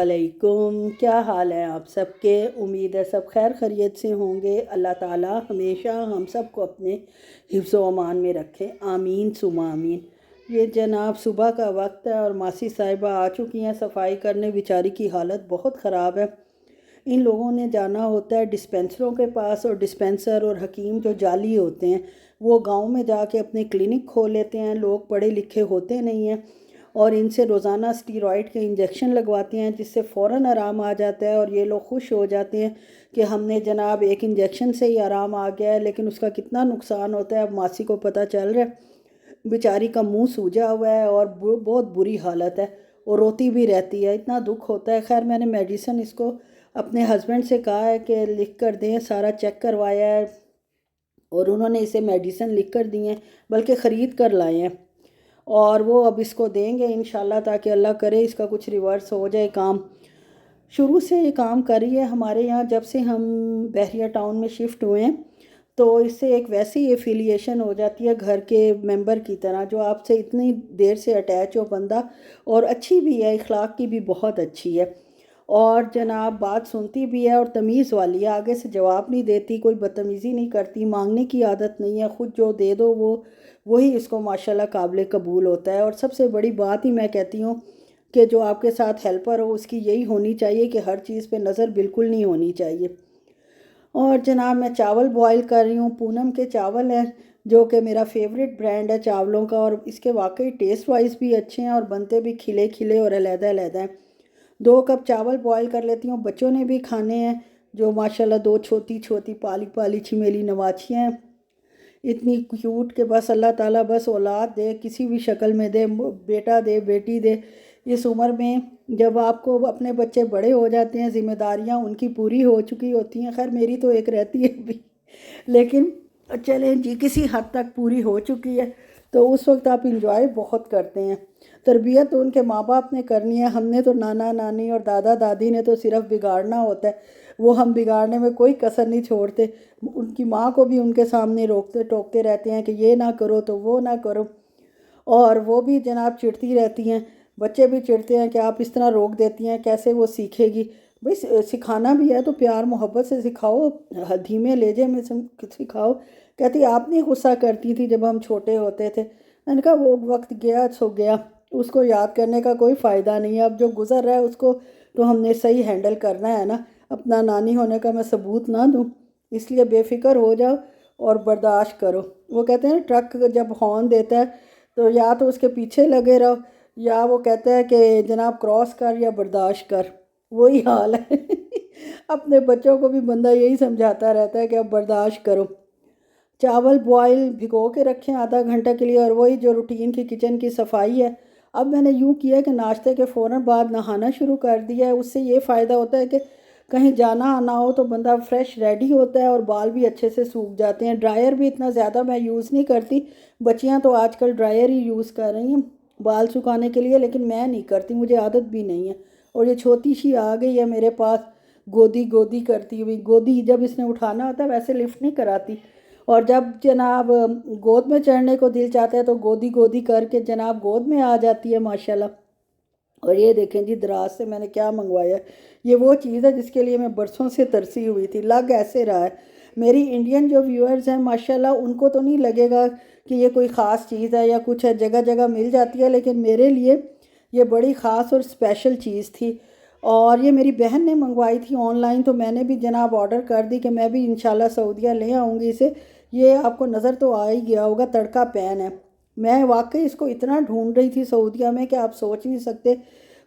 علیکم، کیا حال ہے آپ سب کے؟ امید ہے سب خیر خیریت سے ہوں گے۔ اللہ تعالیٰ ہمیشہ ہم سب کو اپنے حفظ و امان میں رکھے، آمین ثم آمین۔ یہ جناب صبح کا وقت ہے اور ماسی صاحبہ آ چکی ہیں صفائی کرنے۔ بیچاری کی حالت بہت خراب ہے۔ ان لوگوں نے جانا ہوتا ہے ڈسپینسروں کے پاس، اور ڈسپینسر اور حکیم جو جعلی ہوتے ہیں وہ گاؤں میں جا کے اپنے کلینک کھول لیتے ہیں۔ لوگ پڑھے لکھے ہوتے نہیں ہیں اور ان سے روزانہ اسٹیرائڈ کے انجیکشن لگواتے ہیں، جس سے فوراً آرام آ جاتا ہے، اور یہ لوگ خوش ہو جاتے ہیں کہ ہم نے جناب ایک انجیکشن سے ہی آرام آ گیا ہے، لیکن اس کا کتنا نقصان ہوتا ہے اب ماسی کو پتہ چل رہا ہے۔ بیچاری کا منہ سوجا ہوا ہے اور بہت بری حالت ہے، اور روتی بھی رہتی ہے، اتنا دکھ ہوتا ہے۔ خیر میں نے میڈیسن اس کو اپنے ہسبینڈ سے کہا ہے کہ لکھ کر دیں، سارا چیک کروایا ہے اور انہوں نے اسے میڈیسن لکھ کر دی ہیں، بلکہ خرید کر لائے ہیں، اور وہ اب اس کو دیں گے انشاءاللہ، تاکہ اللہ کرے اس کا کچھ ریورس ہو جائے کام۔ شروع سے یہ کام کر رہی ہے ہمارے یہاں، جب سے ہم بحریہ ٹاؤن میں شفٹ ہوئے ہیں، تو اس سے ایک ویسی ایفیلیشن ہو جاتی ہے گھر کے ممبر کی طرح، جو آپ سے اتنی دیر سے اٹیچ ہو بندہ، اور اچھی بھی ہے، اخلاق کی بھی بہت اچھی ہے، اور جناب بات سنتی بھی ہے اور تمیز والی ہے، آگے سے جواب نہیں دیتی، کوئی بدتمیزی نہیں کرتی، مانگنے کی عادت نہیں ہے، خود جو دے دو وہی اس کو ماشاءاللہ قابل قبول ہوتا ہے۔ اور سب سے بڑی بات ہی میں کہتی ہوں کہ جو آپ کے ساتھ ہیلپر ہو اس کی یہی ہونی چاہیے کہ ہر چیز پہ نظر بالکل نہیں ہونی چاہیے۔ اور جناب میں چاول بوائل کر رہی ہوں، پونم کے چاول ہیں جو کہ میرا فیوریٹ برانڈ ہے چاولوں کا، اور اس کے واقعی ٹیسٹ وائز بھی اچھے ہیں اور بنتے بھی کھلے کھلے اور علیحدہ علیحدہ ہیں۔ 2 کپ چاول بوائل کر لیتی ہوں، بچوں نے بھی کھانے ہیں، جو ماشاءاللہ 2 چھوٹی چھوٹی پالی پالی چھمیلی نواچیاں ہیں، اتنی کیوٹ کہ بس اللہ تعالیٰ بس اولاد دے، کسی بھی شکل میں دے، بیٹا دے بیٹی دے۔ اس عمر میں جب آپ کو اپنے بچے بڑے ہو جاتے ہیں، ذمہ داریاں ان کی پوری ہو چکی ہوتی ہیں، خیر میری تو ایک رہتی ہے ابھی، لیکن چلیں جی کسی حد تک پوری ہو چکی ہے، تو اس وقت آپ انجوائے بہت کرتے ہیں۔ تربیت تو ان کے ماں باپ نے کرنی ہے، ہم نے تو نانا نانی اور دادا دادی نے تو صرف بگاڑنا ہوتا ہے، وہ ہم بگاڑنے میں کوئی کسر نہیں چھوڑتے۔ ان کی ماں کو بھی ان کے سامنے روکتے ٹوکتے رہتے ہیں کہ یہ نہ کرو تو وہ نہ کرو، اور وہ بھی جناب چڑھتی رہتی ہیں، بچے بھی چڑھتے ہیں کہ آپ اس طرح روک دیتی ہیں، کیسے وہ سیکھے گی؟ بھئی سکھانا بھی ہے تو پیار محبت سے سکھاؤ، دھیمے لہجے میں سکھاؤ۔ کہتی آپ نہیں غصہ کرتی تھی جب ہم چھوٹے ہوتے تھے؟ میں نے کہا وہ وقت گیا سو گیا، اس کو یاد کرنے کا کوئی فائدہ نہیں ہے، اب جو گزر رہا ہے اس کو تو ہم نے صحیح ہینڈل کرنا ہے نا، اپنا نانی ہونے کا میں ثبوت نہ دوں، اس لیے بے فکر ہو جاؤ اور برداشت کرو۔ وہ کہتے ہیں ٹرک جب ہارن دیتا ہے تو یا تو اس کے پیچھے لگے رہو، یا وہ کہتا ہے کہ جناب کراس کر یا برداشت کر، وہی حال ہے۔ اپنے بچوں کو بھی بندہ یہی سمجھاتا رہتا ہے کہ اب برداشت کرو۔ چاول بوائل بھگو کے رکھیں آدھا گھنٹہ کے لیے، اور وہی جو روٹین کی کچن کی صفائی ہے، اب میں نے یوں کیا کہ ناشتے کے فوراً بعد نہانا شروع کر دیا ہے۔ اس سے یہ فائدہ ہوتا ہے کہ کہیں جانا آنا ہو تو بندہ فریش ریڈی ہوتا ہے، اور بال بھی اچھے سے سوکھ جاتے ہیں۔ ڈرائر بھی اتنا زیادہ میں یوز نہیں کرتی، بچیاں تو آج کل ڈرائر ہی یوز کر رہی ہیں بال سکھانے کے لیے، لیکن میں نہیں کرتی، مجھے عادت بھی نہیں ہے۔ اور یہ چھوٹی سی آ گئی ہے میرے پاس گودی گودی کرتی ہوئی، گودی جب اس نے اٹھانا ہوتا ہے ویسے لفٹ نہیں کراتی، اور جب جناب گود میں چڑھنے کو دل چاہتا ہے تو گودی گودی کر کے جناب گود میں آ جاتی ہے ماشاءاللہ۔ اور یہ دیکھیں جی دراز سے میں نے کیا منگوایا ہے، یہ وہ چیز ہے جس کے لیے میں برسوں سے ترسی ہوئی تھی، لگ ایسے رہا ہے۔ میری انڈین جو ویورز ہیں ماشاءاللہ ان کو تو نہیں لگے گا کہ یہ کوئی خاص چیز ہے یا کچھ ہے، جگہ جگہ مل جاتی ہے، لیکن میرے لیے یہ بڑی خاص اور اسپیشل چیز تھی، اور یہ میری بہن نے منگوائی تھی آن لائن، تو میں نے بھی جناب آرڈر کر دی کہ میں بھی انشاءاللہ سعودیہ لے آؤں گی اسے۔ یہ آپ کو نظر تو آ ہی گیا ہوگا، تڑکا پین ہے، میں واقعی اس کو اتنا ڈھونڈ رہی تھی سعودیہ میں کہ آپ سوچ نہیں سکتے۔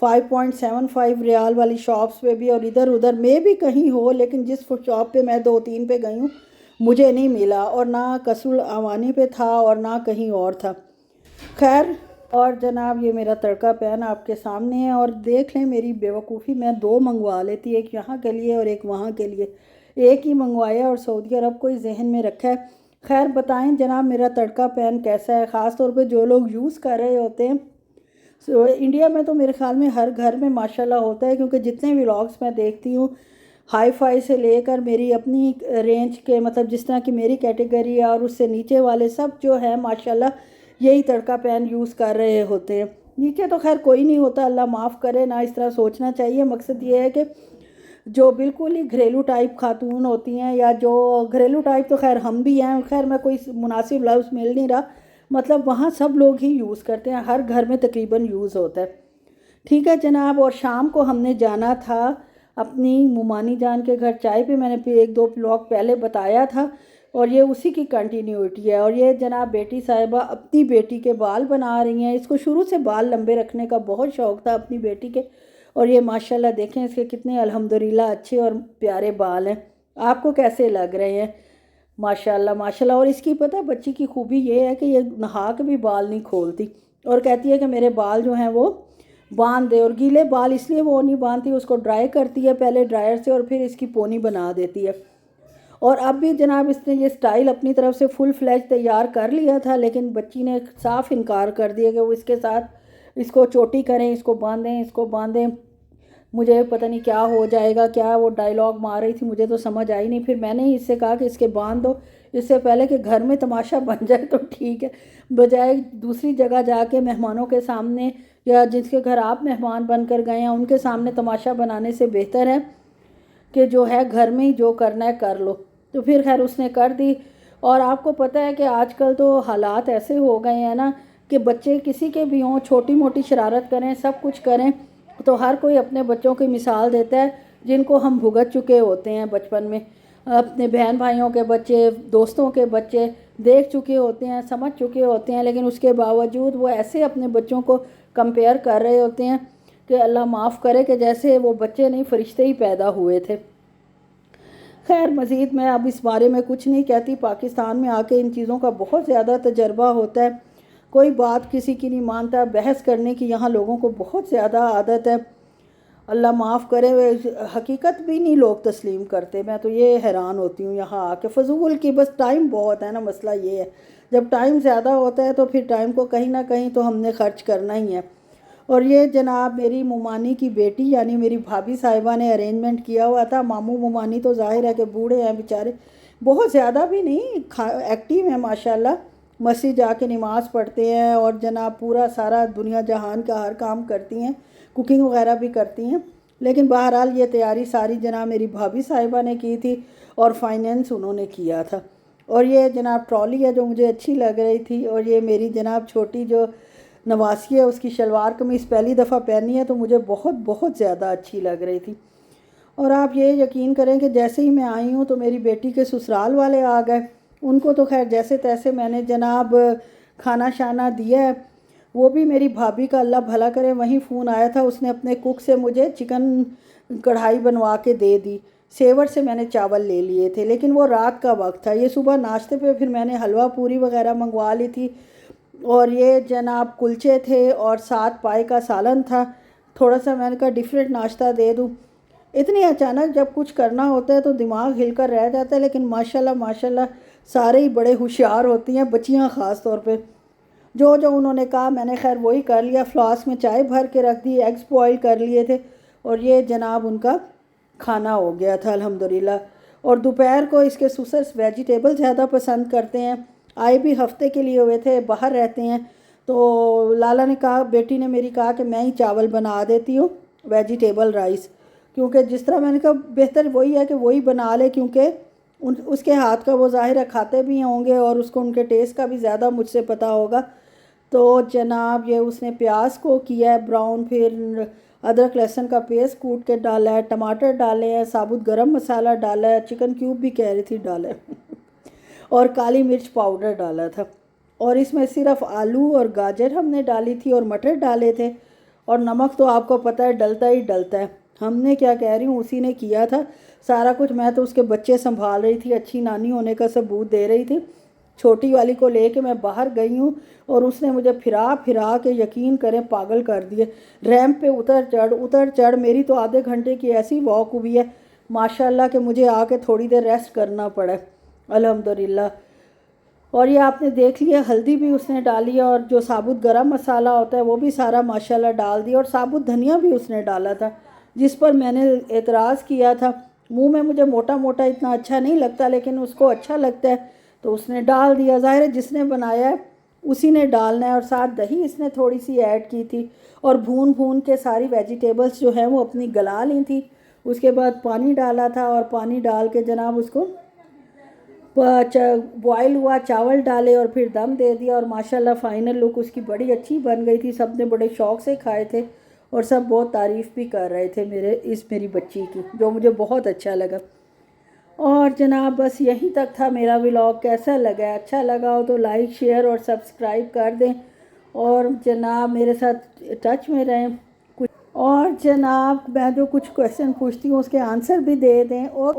5.75 ریال والی شاپس پہ بھی اور ادھر ادھر میں بھی کہیں ہو، لیکن جس شاپ پہ میں 2-3 پہ گئی ہوں مجھے نہیں ملا، اور نہ قصر العوانی پہ تھا اور نہ کہیں اور تھا۔ خیر، اور جناب یہ میرا تڑکا پین آپ کے سامنے ہے، اور دیکھ لیں میری بیوقوفی، میں 2 منگوا لیتی، ایک یہاں کے لیے اور ایک وہاں کے لیے، ایک ہی منگوایا اور سعودی عرب کو ہی ذہن میں رکھا ہے۔ خیر بتائیں جناب میرا تڑکا پین کیسا ہے، خاص طور پہ جو لوگ یوز کر رہے ہوتے ہیں۔ انڈیا میں تو میرے خیال میں ہر گھر میں ماشاءاللہ ہوتا ہے، کیونکہ جتنے ولاگز میں دیکھتی ہوں ہائی فائی سے لے کر میری اپنی رینج کے، مطلب جس طرح کی میری کیٹیگری ہے اور اس سے نیچے والے سب جو ہے ماشاءاللہ یہی تڑکا پین یوز کر رہے ہوتے ہیں۔ نیچے تو خیر کوئی نہیں ہوتا، اللہ معاف کرے، نہ اس طرح سوچنا چاہیے۔ مقصد یہ ہے کہ جو بالکل ہی گھریلو ٹائپ خاتون ہوتی ہیں، یا جو گھریلو ٹائپ تو خیر ہم بھی ہیں، خیر میں کوئی مناسب لفظ مل نہیں رہا، مطلب وہاں سب لوگ ہی یوز کرتے ہیں، ہر گھر میں تقریباً یوز ہوتا ہے۔ ٹھیک ہے جناب، اور شام کو ہم نے جانا تھا اپنی ممانی جان کے گھر چائے پہ، میں نے ایک دو بلاگ پہلے بتایا تھا، اور یہ اسی کی کنٹینیوٹی ہے۔ اور یہ جناب بیٹی صاحبہ اپنی بیٹی کے بال بنا رہی ہیں، اس کو شروع سے بال لمبے رکھنے کا بہت شوق تھا اپنی بیٹی کے، اور یہ ماشاءاللہ دیکھیں اس کے کتنے الحمدللہ اچھے اور پیارے بال ہیں۔ آپ کو کیسے لگ رہے ہیں؟ ماشاءاللہ ماشاءاللہ۔ اور اس کی پتہ بچی کی خوبی یہ ہے کہ یہ نہا کے بھی بال نہیں کھولتی، اور کہتی ہے کہ میرے بال جو ہیں وہ باندھ دے، اور گیلے بال اس لیے وہ نہیں باندھتی، اس کو ڈرائی کرتی ہے پہلے ڈرائر سے، اور پھر اس کی پونی بنا دیتی ہے۔ اور اب بھی جناب اس نے یہ سٹائل اپنی طرف سے فل فلیج تیار کر لیا تھا، لیکن بچی نے صاف انکار کر دیا کہ وہ اس کے ساتھ اس کو چوٹی کریں، اس کو باندھیں، مجھے پتہ نہیں کیا ہو جائے گا، کیا وہ ڈائیلاگ مار رہی تھی، مجھے تو سمجھ آئی نہیں۔ پھر میں نے اس سے کہا کہ اس کے باندھ دو، اس سے پہلے کہ گھر میں تماشا بن جائے تو ٹھیک ہے، بجائے دوسری جگہ جا کے مہمانوں کے سامنے، یا جس کے گھر آپ مہمان بن کر گئے ہیں ان کے سامنے تماشا بنانے سے بہتر ہے کہ جو ہے گھر میں ہی جو کرنا ہے کر لو۔ تو پھر خیر اس نے کر دی۔ اور آپ کو پتہ ہے کہ آج کل تو حالات ایسے ہو گئے ہیں نا کہ بچے کسی کے بھی ہوں، چھوٹی موٹی شرارت کریں، سب کچھ کریں، تو ہر کوئی اپنے بچوں کی مثال دیتا ہے جن کو ہم بھگت چکے ہوتے ہیں بچپن میں، اپنے بہن بھائیوں کے بچے، دوستوں کے بچے دیکھ چکے ہوتے ہیں، سمجھ چکے ہوتے ہیں، لیکن اس کے باوجود وہ ایسے اپنے بچوں کو کمپیئر کر رہے ہوتے ہیں کہ اللہ معاف کرے کہ جیسے وہ بچے نہیں فرشتے ہی پیدا ہوئے تھے۔ خیر مزید میں اب اس بارے میں کچھ نہیں کہتی، پاکستان میں آ کے ان چیزوں کا بہت زیادہ تجربہ ہوتا ہے، کوئی بات کسی کی نہیں مانتا، بحث کرنے کی یہاں لوگوں کو بہت زیادہ عادت ہے، اللہ معاف کرے، حقیقت بھی نہیں لوگ تسلیم کرتے۔ میں تو یہ حیران ہوتی ہوں یہاں آ کے، فضول کی، بس ٹائم بہت ہے نا، مسئلہ یہ ہے جب ٹائم زیادہ ہوتا ہے تو پھر ٹائم کو کہیں نہ کہیں تو ہم نے خرچ کرنا ہی ہے۔ اور یہ جناب میری ممانی کی بیٹی یعنی میری بھابھی صاحبہ نے ارینجمنٹ کیا ہوا تھا۔ ماموں ممانی تو ظاہر ہے کہ بوڑھے ہیں بیچارے، بہت زیادہ بھی نہیں، ایکٹیو ہیں ماشاءاللہ، مسجد جا کے نماز پڑھتے ہیں، اور جناب پورا سارا دنیا جہان کا ہر کام کرتی ہیں، کوکنگ وغیرہ بھی کرتی ہیں، لیکن بہرحال یہ تیاری ساری جناب میری بھابھی صاحبہ نے کی تھی، اور فائنینس انہوں نے کیا تھا۔ اور یہ جناب ٹرالی ہے جو مجھے اچھی لگ رہی تھی، اور یہ میری جناب چھوٹی جو نواسی ہے اس کی شلوار قمیص پہلی دفعہ پہنی ہے تو مجھے بہت بہت زیادہ اچھی لگ رہی تھی۔ اور آپ یہ یقین کریں کہ جیسے ہی میں آئی ہوں تو میری بیٹی کے سسرال والے آ گئے، ان کو تو خیر جیسے تیسے میں نے جناب کھانا شانا دیا ہے۔ وہ بھی میری بھابھی کا اللہ بھلا کرے، وہیں فون آیا تھا، اس نے اپنے کوک سے مجھے چکن کڑھائی بنوا کے دے دی، سیور سے میں نے چاول لے لیے تھے، لیکن وہ رات کا وقت تھا۔ یہ صبح ناشتے پہ پھر میں نے حلوہ پوری وغیرہ منگوا لی تھی، اور یہ جناب کلچے تھے، اور ساتھ پائے کا سالن تھا۔ تھوڑا سا میں نے کہا ڈیفرنٹ ناشتہ دے دوں، اتنی اچانک جب کچھ کرنا ہوتا ہے تو دماغ ہل کر رہ جاتا ہے، لیکن ماشاءاللہ ماشاءاللہ سارے ہی بڑے ہوشیار ہوتی ہیں، بچیاں خاص طور پہ، جو انہوں نے کہا میں نے خیر وہی کر لیا، فلاسک میں چائے بھر کے رکھ دی، ایگز بوائل کر لیے تھے، اور یہ جناب ان کا کھانا ہو گیا تھا الحمدللہ۔ اور دوپہر کو اس کے سسرس ویجیٹیبل زیادہ پسند کرتے ہیں، آئے بھی ہفتے کے لیے ہوئے تھے، باہر رہتے ہیں، تو لالا نے کہا، بیٹی نے میری کہا کہ میں ہی چاول بنا دیتی ہوں ویجیٹیبل رائس، کیونکہ جس طرح میں نے کہا بہتر وہی ہے کہ وہی بنا لے، کیونکہ اس کے ہاتھ کا وہ ظاہر ہے کھاتے بھی ہوں گے، اور اس کو ان کے ٹیسٹ کا بھی زیادہ مجھ سے پتہ ہوگا۔ تو جناب یہ اس نے پیاز کو کیا ہے براؤن، پھر ادرک لہسن کا پیسٹ کوٹ کے ڈالا ہے، ٹماٹر ڈالے ہیں، ثابت گرم مسالہ ڈالا ہے، چکن کیوب بھی کہہ رہی تھی ڈالا ہے اور کالی مرچ پاؤڈر ڈالا تھا، اور اس میں صرف آلو اور گاجر ہم نے ڈالی تھی اور مٹر ڈالے تھے، اور نمک تو آپ کو پتہ ہے ڈلتا ہی ڈلتا ہے، ہم نے کیا کہہ رہی ہوں اسی نے کیا تھا سارا کچھ، میں تو اس کے بچے سنبھال رہی تھی، اچھی نانی ہونے کا ثبوت دے رہی تھی، چھوٹی والی کو لے کے میں باہر گئی ہوں، اور اس نے مجھے پھرا کے یقین کریں پاگل کر دیے، ریمپ پہ اتر چڑھ، میری تو آدھے گھنٹے کی ایسی واک ہوئی ہے ماشاءاللہ کہ مجھے آ کے تھوڑی دیر ریسٹ کرنا پڑا الحمدللہ۔ اور یہ آپ نے دیکھ لیا، ہلدی بھی اس نے ڈالی، اور جو ثابت گرم مسالہ ہوتا ہے وہ بھی سارا ماشاءاللہ ڈال دیا، اور ثابت دھنیا بھی اس نے ڈالا تھا، جس پر میں نے اعتراض کیا تھا، منہ میں مجھے موٹا موٹا اتنا اچھا نہیں لگتا، لیکن اس کو اچھا لگتا ہے تو اس نے ڈال دیا، ظاہر ہے جس نے بنایا ہے اسی نے ڈالنا ہے، اور ساتھ دہی اس نے تھوڑی سی ایڈ کی تھی، اور بھون کے ساری ویجیٹیبلز جو ہیں وہ اپنی گلا لی تھی۔ اس کے بعد پانی ڈالا تھا، اور پانی ڈال کے جناب اس کو بوائل ہوا، چاول ڈالے اور پھر دم دے دیا، اور ماشاءاللہ فائنل لک اس کی بڑی اچھی بن گئی تھی۔ سب نے بڑے شوق سے کھائے تھے، اور سب بہت تعریف بھی کر رہے تھے میری بچی کی، جو مجھے بہت اچھا لگا۔ اور جناب بس یہیں تک تھا میرا ولاگ۔ کیسا لگا؟ اچھا لگا ہو تو لائک، شیئر اور سبسکرائب کر دیں، اور جناب میرے ساتھ ٹچ میں رہیں اور جناب میں جو کچھ کویسچن پوچھتی ہوں اس کے آنسر بھی دے دیں، اور